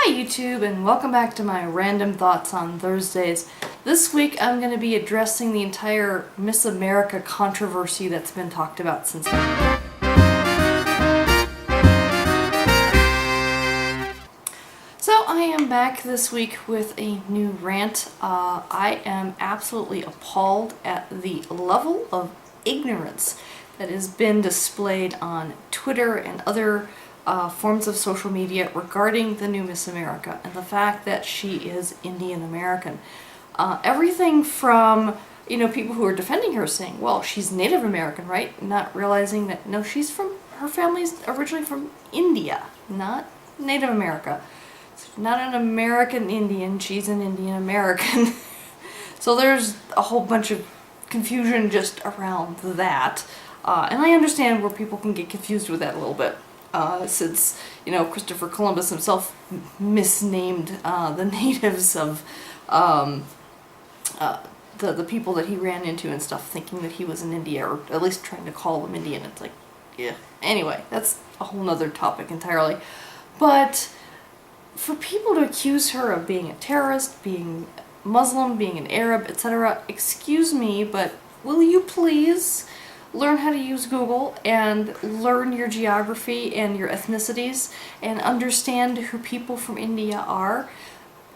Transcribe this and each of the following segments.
YouTube, and welcome back to my random thoughts on Thursdays. This week I'm going to be addressing the entire Miss America controversy that's been talked about since. So I am back this week with a new rant. I am absolutely appalled at the level of ignorance that has been displayed on Twitter and other forms of social media regarding the new Miss America and the fact that she is Indian American. Everything from, people who are defending her saying, well, she's Native American, right? Not realizing that, no, her family's originally from India, not Native America. She's not an American Indian, she's an Indian American. So there's a whole bunch of confusion just around that. And I understand where people can get confused with that a little bit. Since, Christopher Columbus himself misnamed the natives of the people that he ran into and stuff, thinking that he was in India, or at least trying to call them Indian. It's like, yeah. Anyway, that's a whole nother topic entirely. But for people to accuse her of being a terrorist, being Muslim, being an Arab, etc., excuse me, but will you please learn how to use Google and learn your geography and your ethnicities and understand who people from India are.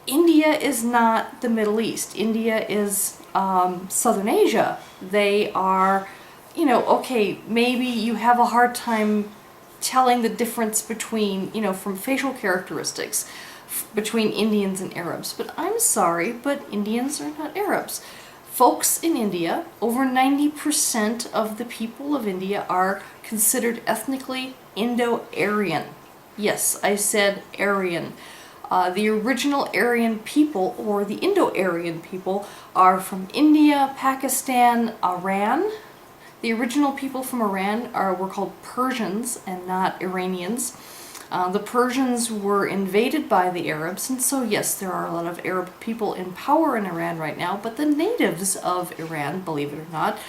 India is not the Middle East. India is Southern Asia. They are, okay, maybe you have a hard time telling the difference between, from facial characteristics between Indians and Arabs. But I'm sorry, but Indians are not Arabs. Folks in India, over 90% of the people of India are considered ethnically Indo-Aryan. Yes, I said Aryan. The original Aryan people, or the Indo-Aryan people, are from India, Pakistan, Iran. The original people from Iran were called Persians and not Iranians. The Persians were invaded by the Arabs, and so yes, there are a lot of Arab people in power in Iran right now, but the natives of Iran, believe it or not,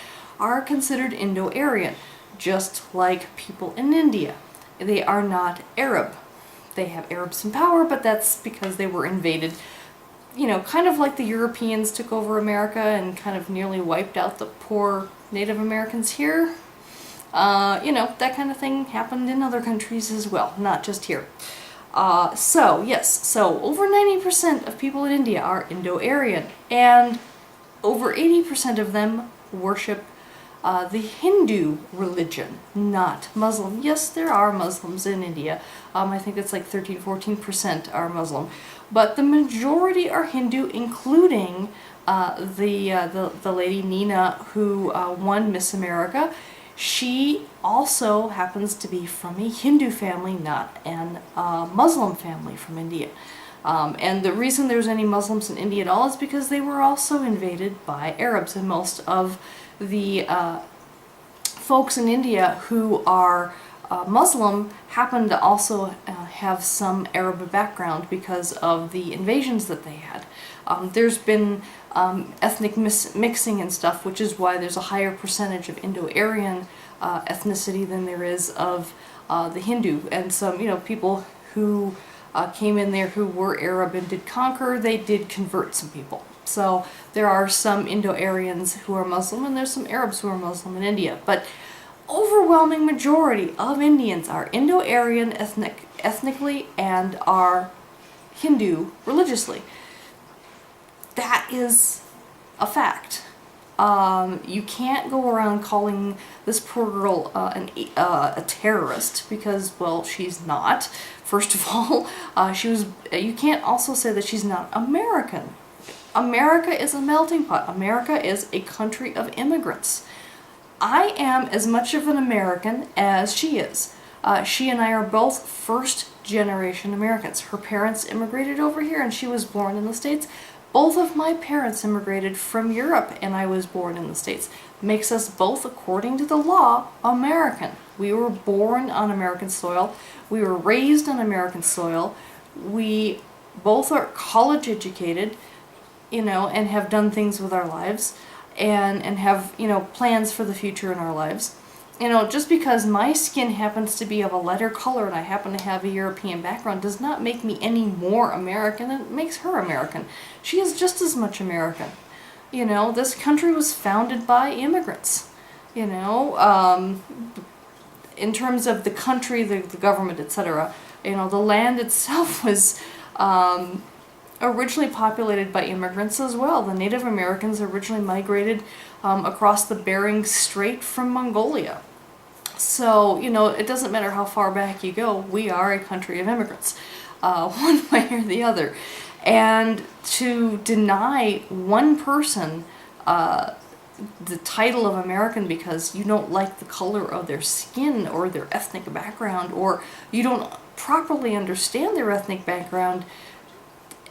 are considered Indo-Aryan, just like people in India. They are not Arab. They have Arabs in power, but that's because they were invaded, kind of like the Europeans took over America and kind of nearly wiped out the poor Native Americans here. That kind of thing happened in other countries as well, not just here. So over 90% of people in India are Indo-Aryan, and over 80% of them worship the Hindu religion, not Muslim. Yes, there are Muslims in India. I think it's like 13-14% are Muslim, but the majority are Hindu, including the lady Nina who won Miss America. She also happens to be from a Hindu family, not an Muslim family from India. And the reason there's any Muslims in India at all is because they were also invaded by Arabs, and most of the folks in India who are Muslim happen to also have some Arab background because of the invasions that they had. There's been ethnic mixing and stuff, which is why there's a higher percentage of Indo-Aryan ethnicity than there is of the Hindu. And some, people who came in there who were Arab and did conquer, they did convert some people. So there are some Indo-Aryans who are Muslim, and there's some Arabs who are Muslim in India. But overwhelming majority of Indians are Indo-Aryan ethnically and are Hindu religiously. That is a fact. You can't go around calling this poor girl a terrorist because, well, she's not. First of all, you can't also say that she's not American. America is a melting pot. America is a country of immigrants. I am as much of an American as she is. She and I are both first-generation Americans. Her parents immigrated over here and she was born in the States. Both of my parents immigrated from Europe and I was born in the States. Makes us both, according to the law, American. We were born on American soil. We were raised on American soil. We both are college educated, and have done things with our lives and have, plans for the future in our lives. You know, just because my skin happens to be of a lighter color and I happen to have a European background does not make me any more American than it makes her American. She is just as much American. You know, this country was founded by immigrants. You know, in terms of the country, the government, etc. You know, the land itself was originally populated by immigrants as well. The Native Americans originally migrated across the Bering Strait from Mongolia. So, you know, it doesn't matter how far back you go, we are a country of immigrants, one way or the other. And to deny one person the title of American because you don't like the color of their skin or their ethnic background, or you don't properly understand their ethnic background,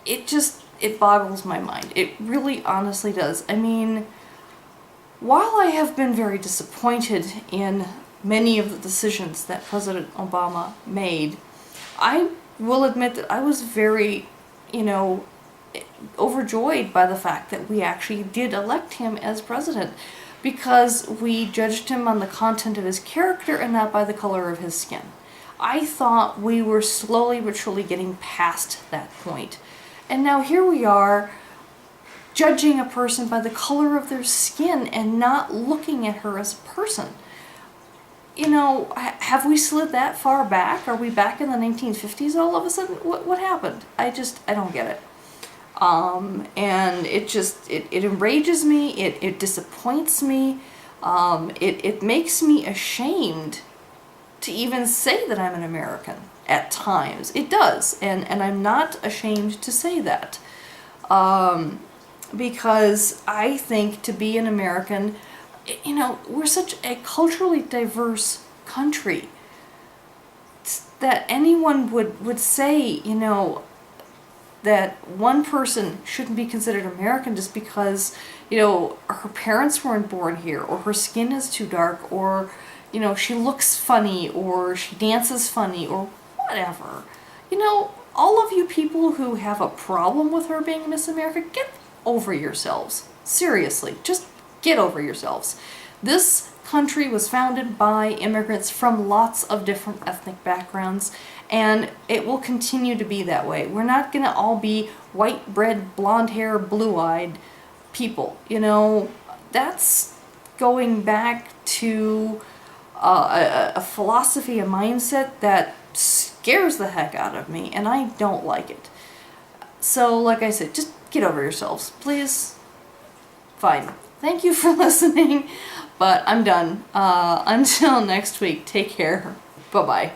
it boggles my mind. It really honestly does. I mean, while I have been very disappointed in many of the decisions that President Obama made, I will admit that I was very, you know, overjoyed by the fact that we actually did elect him as president, because we judged him on the content of his character and not by the color of his skin. I thought we were slowly but surely getting past that point. And now here we are, judging a person by the color of their skin and not looking at her as a person. You know, have we slid that far back? Are we back in the 1950s all of a sudden? What happened? I don't get it. And it enrages me, it disappoints me, it makes me ashamed to even say that I'm an American at times. It does, and I'm not ashamed to say that. Because I think to be an American, you know, we're such a culturally diverse country that anyone would say, you know, that one person shouldn't be considered American just because, you know, her parents weren't born here, or her skin is too dark, or, you know, she looks funny, or she dances funny, or whatever. You know, all of you people who have a problem with her being Miss America, get over yourselves. Seriously, just get over yourselves. This country was founded by immigrants from lots of different ethnic backgrounds, and it will continue to be that way. We're not going to all be white bread, blonde hair, blue-eyed people. You know, that's going back to a philosophy, a mindset that scares the heck out of me, and I don't like it. So, like I said, just get over yourselves, please. Fine. Thank you for listening, but I'm done. Until next week, take care. Bye-bye.